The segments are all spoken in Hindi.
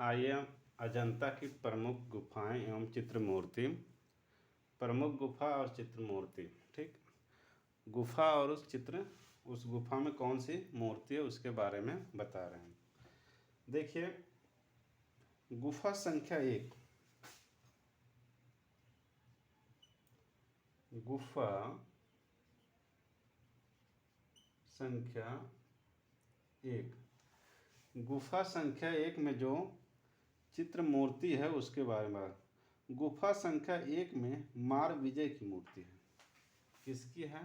आइए अजंता की प्रमुख गुफाएं एवं चित्र मूर्ति। प्रमुख गुफा और चित्र मूर्ति। ठीक, गुफा और उस गुफा में कौन सी मूर्ति है उसके बारे में बता रहे हैं। देखिए, गुफा संख्या 1, गुफा संख्या 1, गुफा संख्या 1 में जो चित्र मूर्ति है उसके बारे में। गुफा संख्या 1 में मार विजय की मूर्ति है। किसकी है?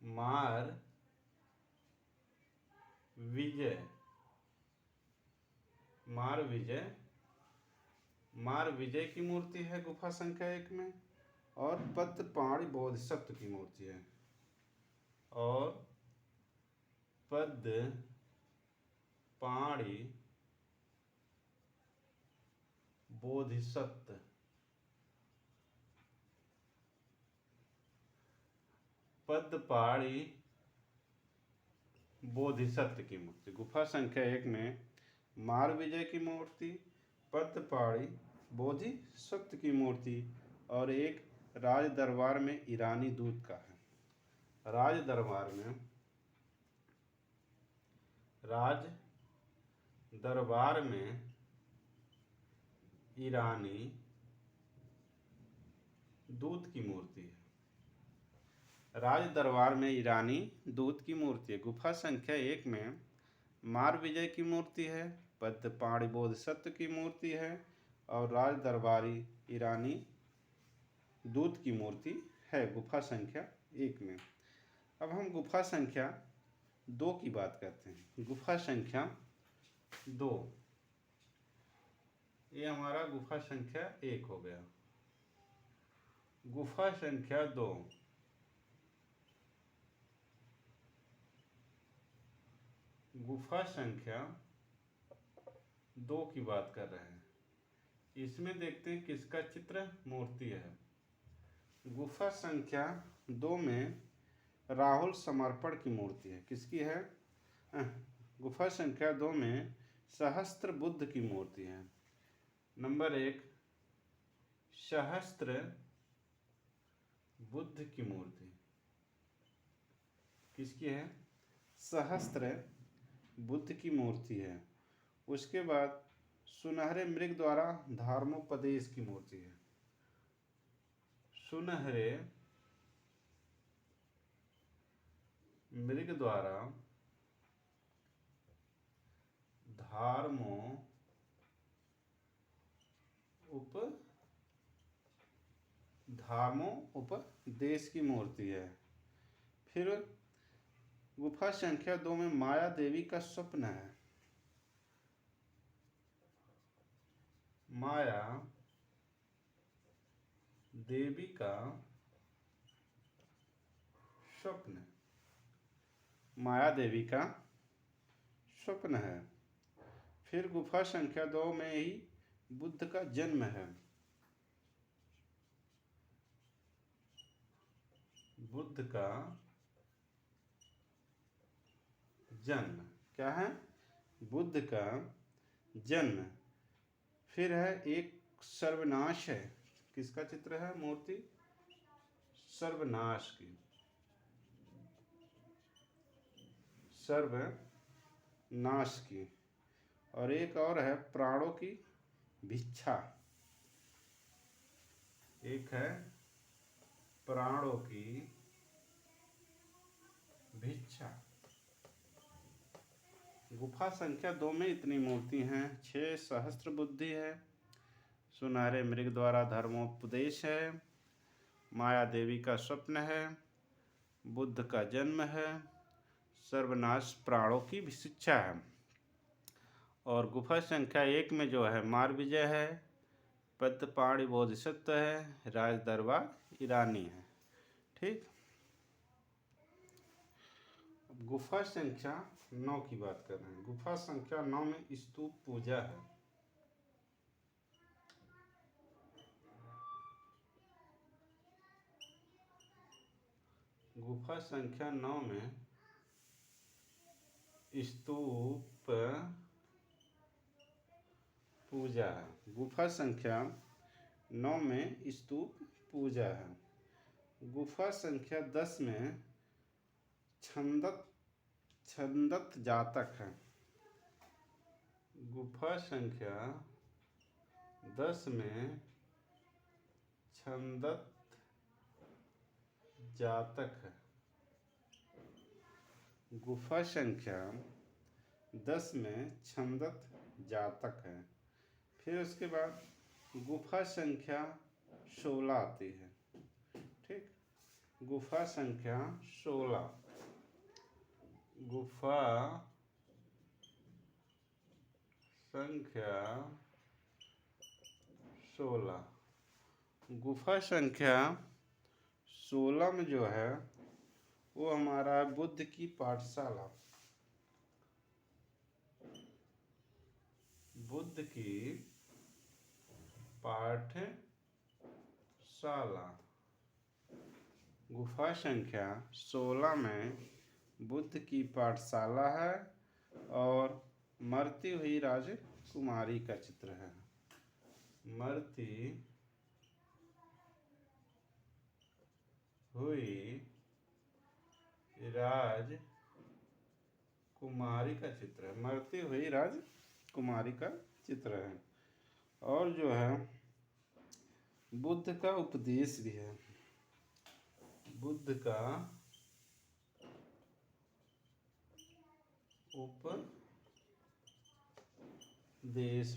मार विजय। मार विजय, मार विजय की मूर्ति है गुफा संख्या 1 में। और पद्मपाणि बोधिसत्व की मूर्ति है। और पद्मपाणि बोधिसत्व, पद्मपाणि बोधिसत्व की मूर्ति। गुफा संख्या 1 में मार विजय की मूर्ति, पद्मपाणि बोधिसत्व की मूर्ति और एक राज दरबार में ईरानी दूत का है। राज दरबार में ईरानी दूत की मूर्ति है। राज दरबार में ईरानी दूत की मूर्ति है। गुफा संख्या 1 में मार विजय की मूर्ति है, पद्मपाणि बोधिसत्व की मूर्ति है और राज दरबारी ईरानी दूत की मूर्ति है गुफा संख्या 1 में। अब हम गुफा संख्या 2 की बात करते हैं। गुफा संख्या 2, ये हमारा गुफा संख्या 1 हो गया। गुफा संख्या 2, गुफा संख्या 2 की बात कर रहे हैं। इसमें देखते हैं किसका चित्र मूर्ति है। गुफा संख्या 2 में राहुल समर्पण की मूर्ति है। किसकी है? गुफा संख्या 2 में सहस्त्र बुद्ध की मूर्ति है। नंबर 1, सहस्त्र बुद्ध की मूर्ति किसकी है? सहस्त्र बुद्ध की मूर्ति है। उसके बाद सुनहरे मृग द्वारा धर्मोपदेश की मूर्ति है। सुनहरे मृग द्वारा धर्मोपदेश की मूर्ति है। फिर गुफा संख्या 2 में माया देवी का स्वप्न है। माया देवी का स्वप्न, माया देवी का स्वप्न है। फिर गुफा संख्या 2 में ही बुद्ध का जन्म है। बुद्ध का जन्म क्या है? बुद्ध का जन्म। फिर है एक सर्वनाश है। किसका चित्र है मूर्ति? सर्वनाश की, सर्वनाश की। और एक और है प्राणों की भिक्षा। एक है प्राणों की भिक्षा। गुफा संख्या 2 में इतनी मूर्ति हैं। 6 सहस्त्र बुद्धि है, सुनहरे मृग द्वारा धर्मोपदेश है, माया देवी का स्वप्न है, बुद्ध का जन्म है, सर्वनाश प्राणों की शिक्षा है। और गुफा संख्या 1 में जो है मार विजय है, पद्मपाणि बोधिसत्व है, राज दरबार ईरानी है। ठीक, गुफा संख्या 9 की बात कर रहे हैं। गुफा संख्या 9 में स्तूप पूजा है। गुफा संख्या 9 में स्तूप पूजा है। गुफा संख्या 9 में स्तूप पूजा है। गुफा संख्या 10 में छंदत जातक है। गुफा संख्या 10 में छंदत जातक है। गुफा संख्या 10 में छंदत जातक है। फिर उसके बाद गुफा संख्या 16 आती है। ठीक, गुफा संख्या 16। गुफा संख्या 16। गुफा संख्या 16 में जो है वो हमारा बुद्ध की पाठशाला। बुद्ध की पाठशाला। गुफा संख्या 16 में बुद्ध की पाठशाला है और मरती हुई राजकुमारी का चित्र है। मरती हुई राजकुमारी का चित्र है। मरती हुई राजकुमारी का चित्र है। और जो है बुद्ध का उपदेश भी है। बुद्ध का उपदेश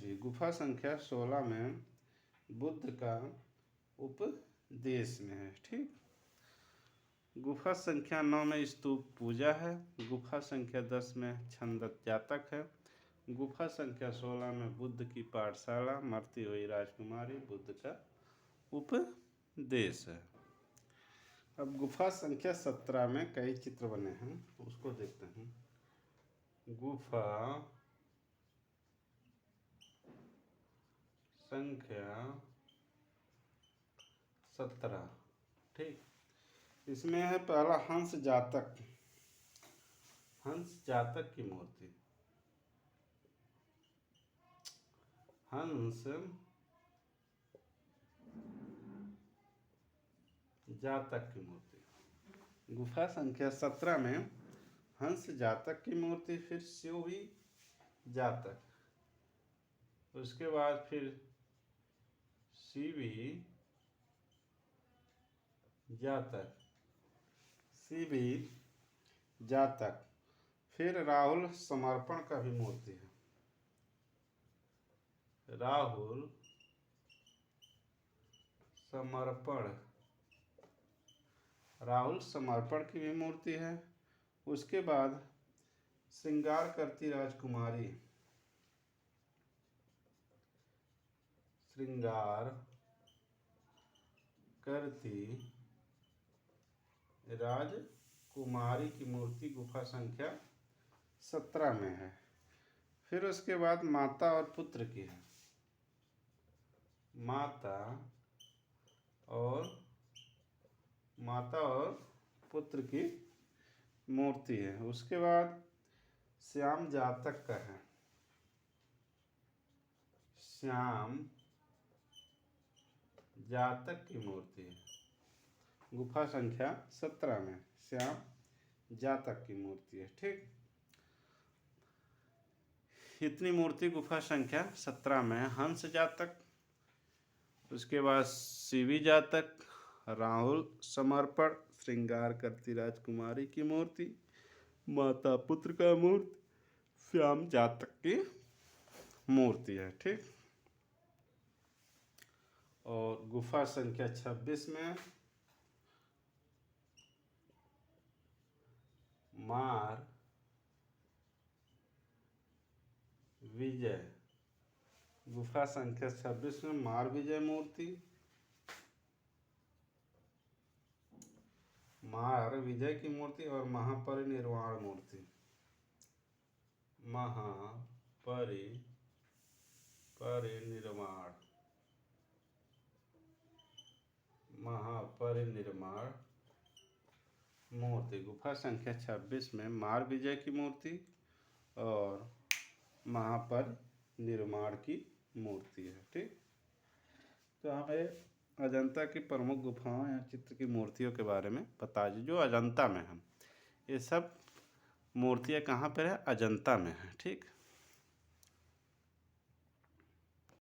भी। गुफा संख्या 16 में बुद्ध का उपदेश में है। ठीक, गुफा संख्या 9 में स्तूप पूजा है। गुफा संख्या 10 में छंदत जातक है। गुफा संख्या 16 में बुद्ध की पाठशाला, मरती हुई राजकुमारी, बुद्ध का उपदेश है। अब गुफा संख्या 17 में कई चित्र बने हैं, उसको देखते हैं। गुफा संख्या 17। ठीक, इसमें है पहला हंस जातक। हंस जातक की मूर्ति। हंस जातक की मूर्ति। गुफा संख्या 17 में हंस जातक की मूर्ति। फिर शिवी जातक। उसके बाद फिर शिवी जातक। शिवी जातक। फिर राहुल समर्पण का भी मूर्ति है। राहुल समर्पण। राहुल समर्पण की भी मूर्ति है। उसके बाद श्रृंगार करती राजकुमारी। श्रृंगार करती राजकुमारी की मूर्ति गुफा संख्या 17 में है। फिर उसके बाद माता और पुत्र की है। माता और पुत्र की मूर्ति है। उसके बाद श्याम जातक का है। श्याम जातक की मूर्ति है। गुफा संख्या 17 में श्याम जातक की मूर्ति है। ठीक, इतनी मूर्ति गुफा संख्या 17 में। हंस जातक, उसके बाद शिवी जातक, राहुल समर्पण, श्रृंगार करती राजकुमारी की मूर्ति, माता पुत्र का मूर्ति, श्याम जातक की मूर्ति है। ठीक, और गुफा संख्या 26 में मार विजय। गुफा संख्या 26 में मार विजय मूर्ति। मार विजय की मूर्ति और महापरिनिर्वाण मूर्ति। महापरिनिर्वाण मूर्ति। गुफा संख्या 26 में मार विजय की मूर्ति और महापरिनिर्वाण की मूर्ति है। ठीक, तो हमें अजंता की प्रमुख गुफाओं या चित्र की मूर्तियों के बारे में बता दीजिए जो अजंता में हैं। ये सब मूर्तियाँ कहाँ पर है? अजंता में है। ठीक।